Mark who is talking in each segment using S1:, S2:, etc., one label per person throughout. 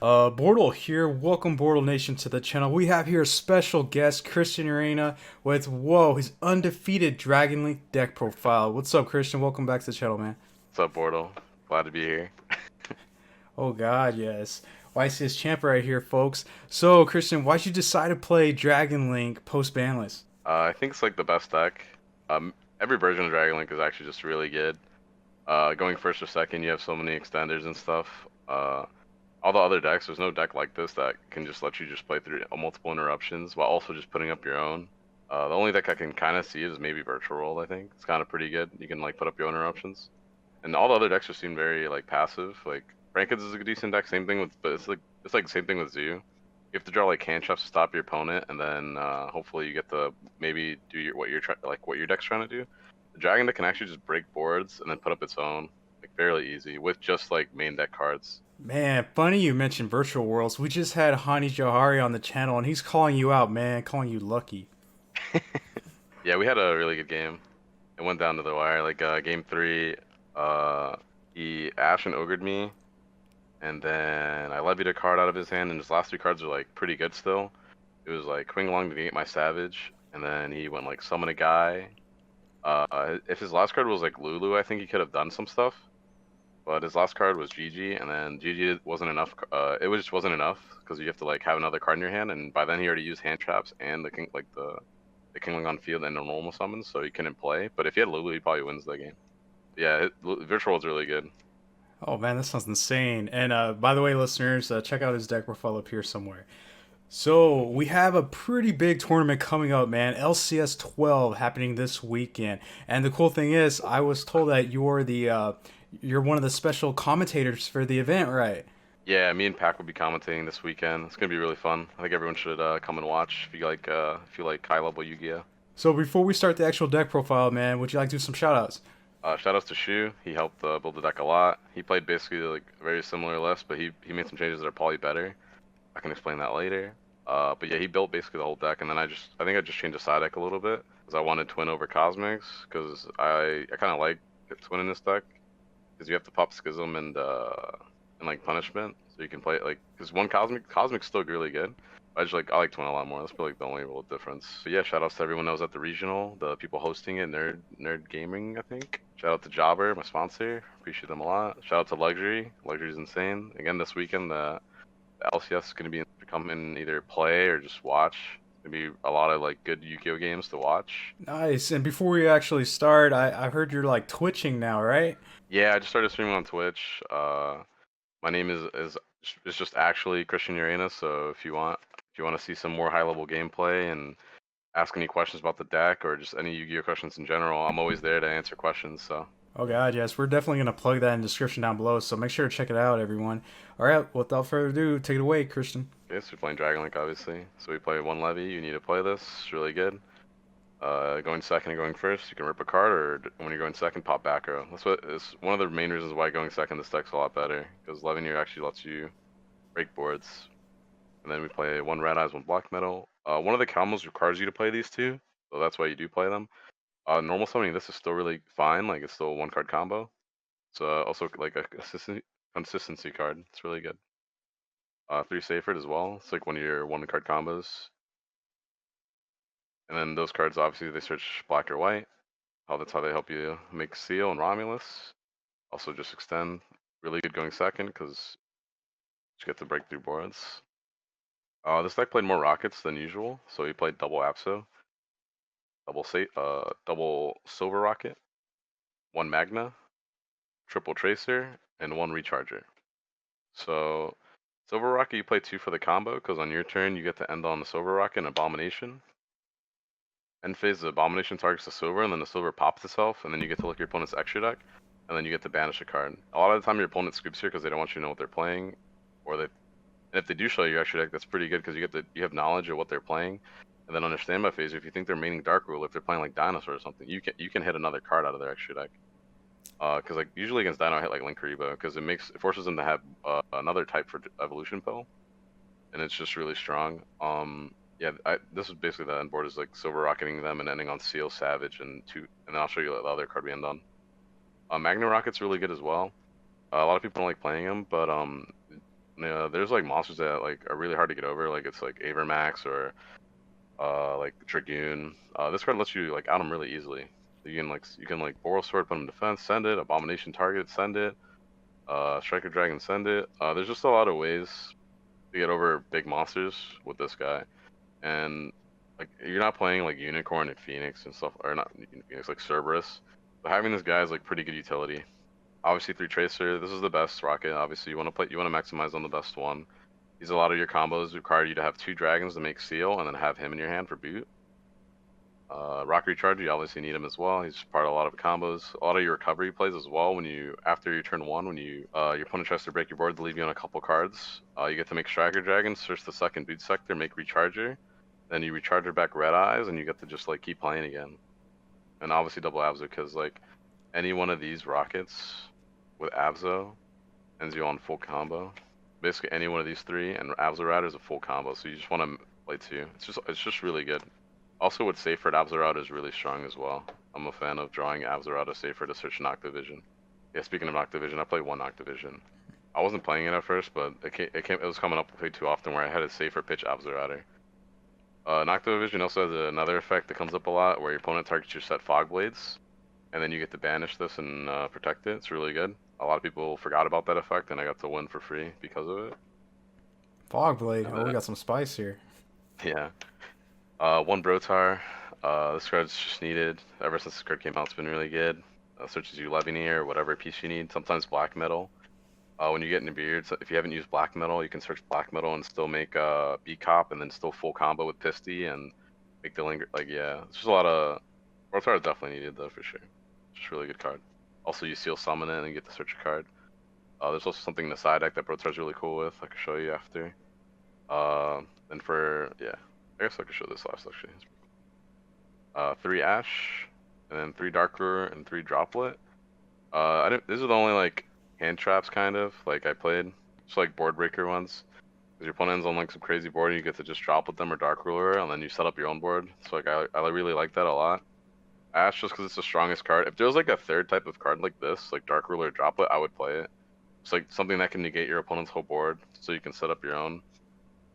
S1: BORTLE here. Welcome, BORTLE Nation, to the channel. We have here a special guest, Cristian Urena, with, whoa, his undefeated Dragon Link deck profile. What's up, Christian? Welcome back to the channel, man.
S2: What's up, BORTLE? Glad to be here.
S1: Oh, God, yes. YCS champ right here, folks. So, Christian, why'd you decide to play Dragon Link post-banless?
S2: I think it's like the best deck. Every version of Dragon Link is actually just really good. Going first or second, you have so many extenders and stuff. All the other decks, there's no deck like this that can just let you just play through multiple interruptions while also just putting up your own. The only deck I can kind of see is maybe Virtual World, I think. It's kind of pretty good. You can like put up your own interruptions. And all the other decks just seem very like passive. Like Rankids is a decent deck, same thing with, but it's like the same thing with Zoo. You have to draw like hand traps to stop your opponent, and then hopefully you get to maybe do what your deck's trying to do. The Dragon deck can actually just break boards and then put up its own, like fairly easy with just like main deck cards.
S1: Man, funny you mentioned Virtual Worlds. We just had Hani Johari on the channel, and he's calling you out, man, calling you lucky.
S2: Yeah, we had a really good game. It went down to the wire. Like game three, uh, he Ash and Ogred me, and then I levied a card out of his hand, and his last three cards are like pretty good still. It was like Quing Long to negate my Savage, and then he went like summon a guy. If his last card was like Lulu, I think he could have done some stuff. But his last card was GG, and then GG wasn't enough. Just wasn't enough because you have to like have another card in your hand, and by then he already used hand traps and the Kingling on field and the normal summons, so he couldn't play. But if he had Lulu, he probably wins the game. Yeah, Virtual World's really good.
S1: Oh man, that sounds insane. And by the way, listeners, check out his deck profile up here somewhere. So we have a pretty big tournament coming up, man. LCS 12 happening this weekend. And the cool thing is, I was told that you're one of the special commentators for the event, right?
S2: Yeah, me and Pac will be commentating this weekend. It's gonna be really fun. I think everyone should come and watch if you like high level Yu-Gi-Oh.
S1: So before we start the actual deck profile, man, would you like to do some shout outs?
S2: Shout outs to Shu. He helped build the deck a lot. He played basically like a very similar list, but he made some changes that are probably better. I can explain that later. But yeah, he built basically the whole deck, and then I think I just changed the side deck a little bit because I wanted Twin over Cosmics because I kind of like Twin in this deck because you have to pop Schism and like Punishment, so you can play it like because one Cosmic's still really good. I like Twin a lot more. That's probably like the only real difference. But yeah, shout outs to everyone that was at the regional, the people hosting it, Nerd Gaming, I think. Shout out to Jobber, my sponsor. Appreciate them a lot. Shout out to Luxury. Luxury's insane. Again, this weekend the LCS is gonna be come in either play or just watch. Gonna be a lot of like good Yu-Gi-Oh games to watch.
S1: Nice. And before we actually start, I heard you're like twitching now, right?
S2: Yeah, I just started streaming on Twitch. My name is just actually Cristian Urena. So if you want to see some more high level gameplay and ask any questions about the deck or just any Yu-Gi-Oh questions in general, I'm always there to answer questions. So
S1: Oh god, yes, we're definitely gonna plug that in the description down below, so make sure to check it out, everyone. All right, without further ado, take it away, Christian.
S2: okay, so we're playing Dragon Link obviously. So we play one levy. You need to play this. It's really good. Going second and going first, you can rip a card, or when you're going second, pop back row. That's what is one of the main reasons why going second this deck's a lot better because Levineer actually lets you break boards. And then we play one red eyes, one black metal. One of the combos requires you to play these two, so that's why you do play them. Normal summoning this is still really fine, like it's still a one card combo. It's also like a consistency card. It's really good. Three Safred as well. It's like one of your one card combos. And then those cards obviously they search black or white. That's how they help you make Seal and Romulus. Also just extend. Really good going second because you get to break through boards. This deck played more rockets than usual, so he played double Apso, double Silver Rocket, one Magna, triple Tracer, and one Recharger. So Silver Rocket you play two for the combo because on your turn you get to end on the Silver Rocket and Abomination. End phase the Abomination targets the Silver and then the Silver pops itself and then you get to look at your opponent's extra deck and then you get to banish a card. A lot of the time your opponent scoops here because they don't want you to know what they're playing, or they and if they do show you your extra deck, that's pretty good because you have knowledge of what they're playing. And then on their standby phase, if you think they're maining Dark Rule, if they're playing like Dinosaur or something, you can hit another card out of their extra deck. Because like usually against Dino, I hit like Linkuriboh because it forces them to have another type for Evolution Pill, and it's just really strong. Yeah, this is basically the end board is like Silver Rocketing them and ending on Seal, Savage, and then I'll show you the other card we end on. Magna Rocket's really good as well. A lot of people don't like playing him, but There's like monsters that like are really hard to get over. Like it's like Avermax or like Dragoon. This card lets you like out them really easily. You can like Boral Sword, put them in defense, send it. Abomination target, send it. Striker Dragon, send it. There's just a lot of ways to get over big monsters with this guy, and like you're not playing like Unicorn and Phoenix and stuff, or not Phoenix, like Cerberus. But having this guy is like pretty good utility. Obviously, 3 Tracer. This is the best rocket. Obviously, you want to maximize on the best one. These a lot of your combos require you to have 2 dragons to make seal, and then have him in your hand for boot. Rock Recharge, you obviously need him as well. He's part of a lot of combos. A lot of your recovery plays as well. When you after your turn 1, when your opponent tries to break your board to leave you on a couple cards, you get to make Striker Dragon, search the second boot sector, make Recharger. Then you recharge her back Red Eyes, and you get to just like keep playing again. And obviously double Abzo, because like any one of these rockets with Abzo ends you on full combo. Basically any one of these 3, and Abzo Rider is a full combo. So you just want to play 2. It's just really good. Also with Seyfried, Abzarad is really strong as well. I'm a fan of drawing Abzarad or Seyfried to search Noctivision. Yeah, speaking of Noctivision, I played one Noctivision. I wasn't playing it at first, but it was coming up way too often where I had a Seyfried pitch Abzarad. Noctivision also has another effect that comes up a lot where your opponent targets your set Fog Blades, and then you get to banish this and protect it. It's really good. A lot of people forgot about that effect, and I got to win for free because of it.
S1: Fogblade.
S2: And
S1: Oh, we got some spice here.
S2: yeah. One Brotar. This card's just needed. Ever since this card came out, it's been really good. Searches you Levineer or whatever piece you need. Sometimes Black Metal. When you get into beards, if you haven't used Black Metal, you can search Black Metal and still make B-Cop and then still full combo with Pisty and make the linger. Like, yeah, it's just a lot of. Brotar is definitely needed though, for sure. Just a really good card. Also, you seal summon it and get to search a card. There's also something in the side deck that Brotar's really cool with. I can show you after. And for, yeah, I guess I could show this last actually. 3 Ash, and then 3 Dark Ruler, and 3 Droplet. I didn't. These are the only like hand traps kind of like I played. Just like board breaker ones. Because your opponent ends on like some crazy board, and you get to just drop with them or Dark Ruler, and then you set up your own board. So like I really like that a lot. Ash just because it's the strongest card. If there was like a third type of card like this, like Dark Ruler Droplet, I would play it. It's like something that can negate your opponent's whole board, so you can set up your own.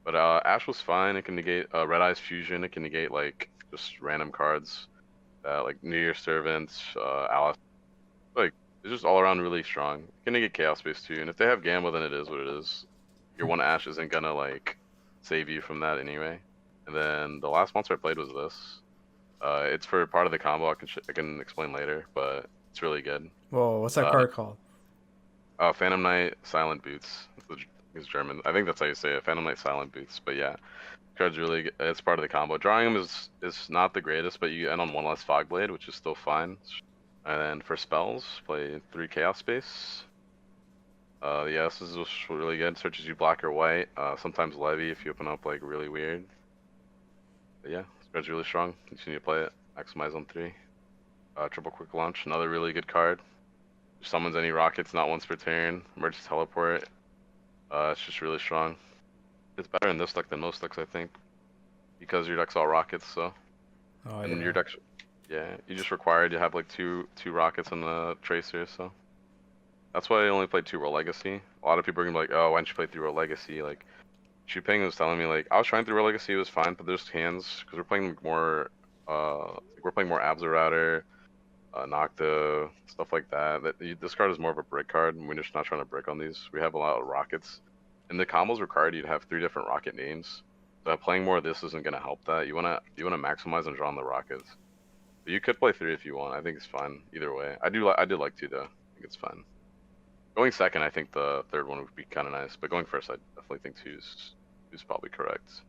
S2: But Ash was fine. It can negate Red Eyes Fusion. It can negate like just random cards, like New Year's Servant, Alice. Like it's just all around really strong. It can negate Chaos Space too. And if they have Gamma, then it is what it is. Your one Ash isn't gonna like save you from that anyway. And then the last monster I played was this. It's for part of the combo. I can explain later, but it's really good.
S1: Whoa, what's that
S2: Uh,
S1: card called?
S2: Phantom Knight Silent Boots. It's German. I think that's how you say it. Phantom Knight Silent Boots. But yeah, card's really good. It's part of the combo. Drawing him is not the greatest, but you end on 1 less Fog Blade, which is still fine. And then for spells, play 3 Chaos Space. Yeah, this is just really good. Searches you black or white. Sometimes Levy if you open up like really weird. But yeah, this card's really strong. Continue to play it. Maximize on 3. Triple Quick Launch, another really good card. Summons any rockets, not once per turn. Emergency Teleport. It's just really strong. It's better in this deck than most decks, I think, because your deck's all rockets. So,
S1: Oh
S2: and
S1: yeah.
S2: your deck's, yeah, you just required to have like two rockets in the Tracer. So that's why I only played 2 World Legacy. A lot of people are gonna be like, oh, why didn't you play 3 World Legacy? Like, Shuping was telling me like I was trying 3 World Legacy, it was fine, but there's hands because we're playing more Abzarad, Nocta, stuff like that. This card is more of a brick card, and we're just not trying to brick on these. We have a lot of rockets, and the combos required you to have 3 different rocket names. So playing more of this isn't gonna help that. You wanna maximize and draw on the rockets. But you could play 3 if you want. I think it's fine either way. I did like 2 though. I think it's fine. Going second, I think the third one would be kind of nice, but going first, I definitely think 2's probably correct.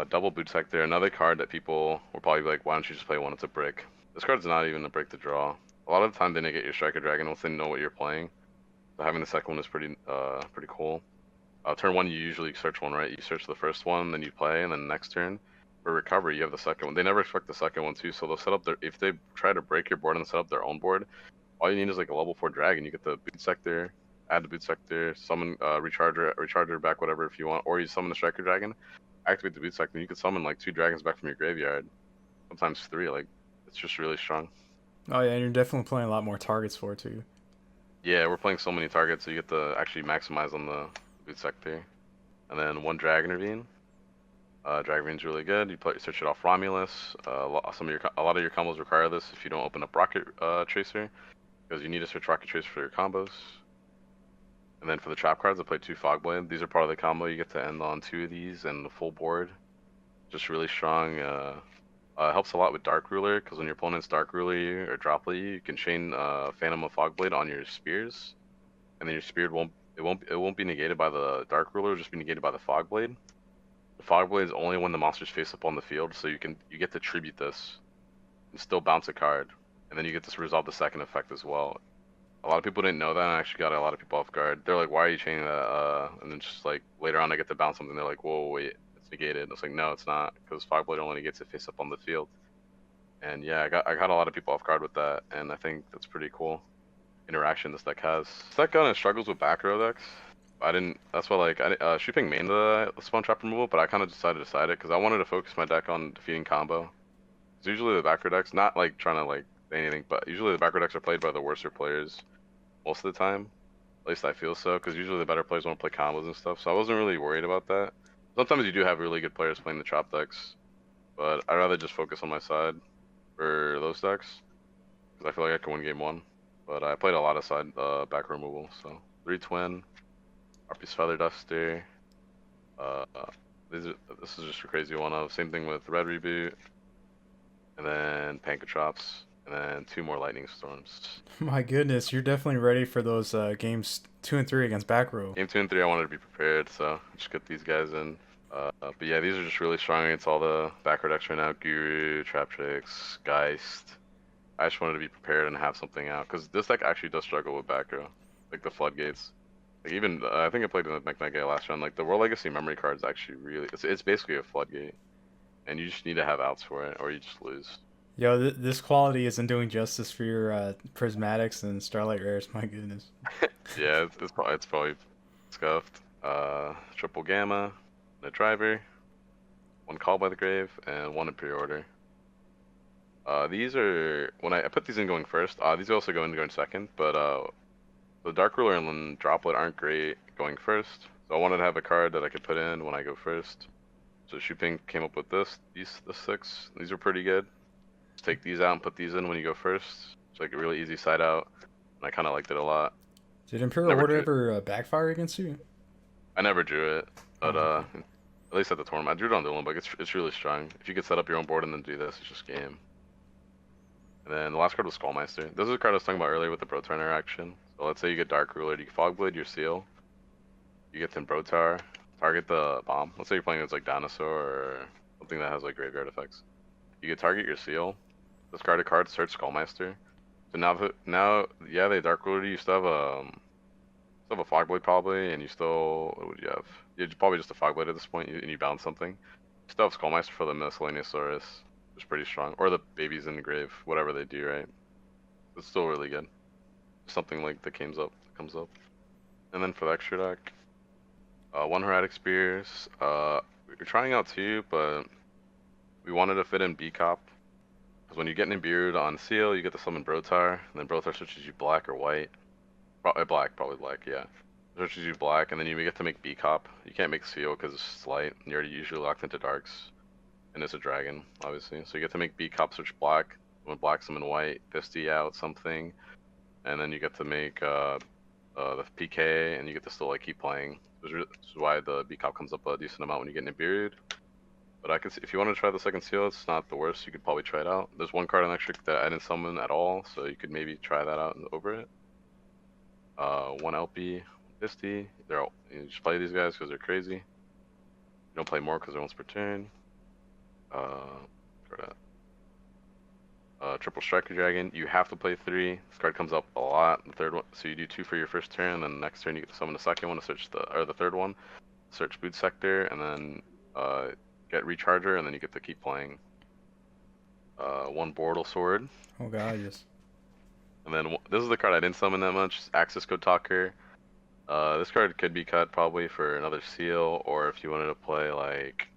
S2: Double Boot Sector, another card that people will probably be like, why don't you just play one? It's a brick. This card's not even a brick to draw. A lot of the time they negate your Striker Dragon once they know what you're playing. So having the second one is pretty cool. Turn 1 you usually search one, right? You search the first one, then you play, and then next turn for recovery you have the second one. They never expect the second one too, so they'll set up if they try to break your board and set up their own board, all you need is like a level 4 dragon. You get the Boot Sector, add the Boot Sector, summon recharger back, whatever if you want, or you summon the Striker Dragon, activate the Boot Sector, and you can summon like 2 dragons back from your graveyard, sometimes 3. Like it's just really strong.
S1: Oh yeah, and you're definitely playing a lot more targets for it too.
S2: Yeah, we're playing so many targets, so you get to actually maximize on the boot sector. And then one Dragon Ravine. Dragon Ravine's really good. You search it off Romulus. A lot of your combos require this if you don't open up Rocket Tracer, because you need to search Rocket Tracer for your combos. And then for the trap cards, I play 2 Fogblade. These are part of the combo. You get to end on 2 of these and the full board. Just really strong. Helps a lot with Dark Ruler, because when your opponent's Dark Ruler you or Droplet you, you can chain Phantom of Fogblade on your spears, and then your spear won't be negated by the Dark Ruler. It'll just be negated by the Fogblade. The Fogblade is only when the monster's face up on the field, so you get to tribute this and still bounce a card, and then you get to resolve the second effect as well. A lot of people didn't know that, and I actually got a lot of people off guard. They're like, "Why are you chaining that?" And then just like later on, I get to bounce something. They're like, "Whoa, wait, it's negated." And it's like, "No, it's not, because Fogblade only gets it face up on the field." And yeah, I got a lot of people off guard with that, and I think that's pretty cool interaction this deck has. This deck kind of struggles with back row decks. I didn't. That's why like Shooping main the spawn trap removal, but I kind of decided to side it because I wanted to focus my deck on defeating combo. Because usually the back row decks, not like trying to like say anything, but usually the back row decks are played by the worser players most of the time. At least I feel so, because usually the better players want to play combos and stuff. So I wasn't really worried about that. Sometimes you do have really good players playing the trap decks, but I'd rather just focus on my side for those decks because I feel like I can win game 1. But I played a lot of side back removal, so 3 Twin, Harpy's Feather Duster. Uh, this is just a crazy one of same thing with Red Reboot, and then Pankatrops, and then 2 more Lightning Storms.
S1: My goodness, you're definitely ready for those games 2 and 3 against back row.
S2: Game 2 and 3, I wanted to be prepared, so just get these guys in. But yeah, these are just really strong against all the backrow decks right now. Guru, Traptrix, Geist. I just wanted to be prepared and have something out, because this deck actually does struggle with back row, like the floodgates. Like even I think I played in the McNugget last round. Like the World Legacy memory card is actually really it's basically a floodgate, and you just need to have outs for it, or you just lose.
S1: Yo, this quality isn't doing justice for your prismatics and starlight rares. My goodness.
S2: Yeah, it's probably scuffed. Triple Gamma, the driver, 1 Call by the Grave, and 1 Imperial Order. These are when I put these in going first. These also go in going second, but the Dark Ruler and Droplet aren't great going first, so I wanted to have a card that I could put in when I go first. So Shooping came up with the 6. These are pretty good. Just take these out and put these in when you go first. It's like a really easy side out, and I kind of liked it a lot.
S1: Did Imperial
S2: Never
S1: Order
S2: drew it.
S1: ever backfire against you?
S2: I never drew it, but
S1: Oh, okay.
S2: at least at the tournament, I drew it on the Olympic. It's really strong. If you could set up your own board and then do this, it's just game. And then the last card was Skullmeister. This is a card I was talking about earlier with the Brotar interaction. So let's say you get Dark Ruler, you Fogblade your seal. You get them Brotar, target the bomb. Let's say you're playing against like Dinosaur or something that has like graveyard effects. You can target your seal, discard a card, search Skullmeister. So now yeah, they Dark Ruler you, still have a Fogblade probably, and you still, what would you have? Yeah, probably just a Fogblade at this point, and you bounce something. You still have Skullmeister for the Miscellaneousaurus, which is pretty strong. Or the babies in the grave, whatever they do, right? It's still really good. Something like that comes up. And then for the extra deck, 1 Hermetic Spears. We were trying out 2, but we wanted to fit in B-Cop. Because when you get imbued on Seal, you get to summon Brotar, and then Brotar switches you black or white. Probably black, yeah. Switches you black, and then you get to make B-Cop. You can't make Seal because it's light, and you're usually locked into darks. And it's a dragon, obviously. So you get to make B-Cop switch black, when black summon white, Fisty out something, and then you get to make the PK, and you get to still like keep playing. This is why the B-Cop comes up a decent amount when you get Nibiru'd. But I could see, if you want to try the second seal, it's not the worst. You could probably try it out. There's 1 card on extra that I didn't summon at all, so you could maybe try that out and over it. 1 LP, Fisty. You just play these guys because they're crazy. You don't play more because they're once per turn. For that. Triple Striker Dragon, you have to play 3. This card comes up a lot. The third one, so you do 2 for your first turn, and then the next turn you get to summon the second one to search the third one, search Boot Sector, and then get Recharger, and then you get to keep playing. 1 Bortle Sword,
S1: Oh god, yes.
S2: and then this is the card I didn't summon that much. Access Code Talker. This card could be cut probably for another seal, or if you wanted to play like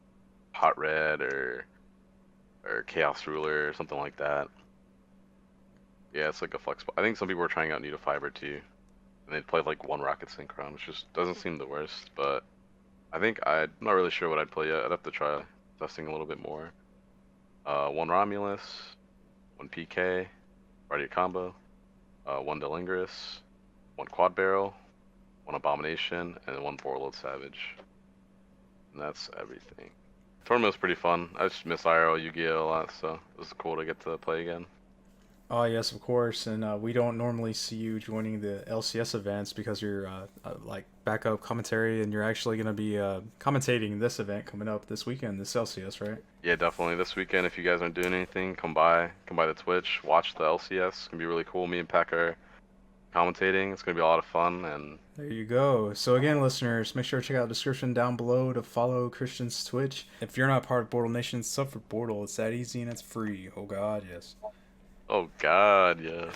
S2: Hot Red or Chaos Ruler or something like that. Yeah, it's like a flex. I think some people were trying out Need a 5 or 2. and they play like one rocket synchron, which just doesn't seem the worst. But I think I'm not really sure what I'd play yet. I'd have to try testing a little bit more. One Romulus, one PK, Guardian combo, one Delingris, one Quad Barrel, one Abomination, and one BORTLE Savage. And that's everything. Tournament was pretty fun. I just miss IRL Yu-Gi-Oh! A lot, so it was cool to get to play again.
S1: Oh yes, of course. And we don't normally see you joining the LCS events because you're like backup commentary, and you're actually going to be commentating this event coming up this weekend, this LCS, right?
S2: Yeah, definitely. This weekend, if you guys aren't doing anything, come by the Twitch, watch the LCS. It's gonna be really cool. Me and Peck are commentating. It's gonna be a lot of fun, and
S1: There you go. So again, listeners, make sure to check out the description down below to follow Christian's Twitch. If you're not part of Bortle Nation, sub for Bortle. It's that easy and it's free. Oh God, yes.
S2: oh God, yes.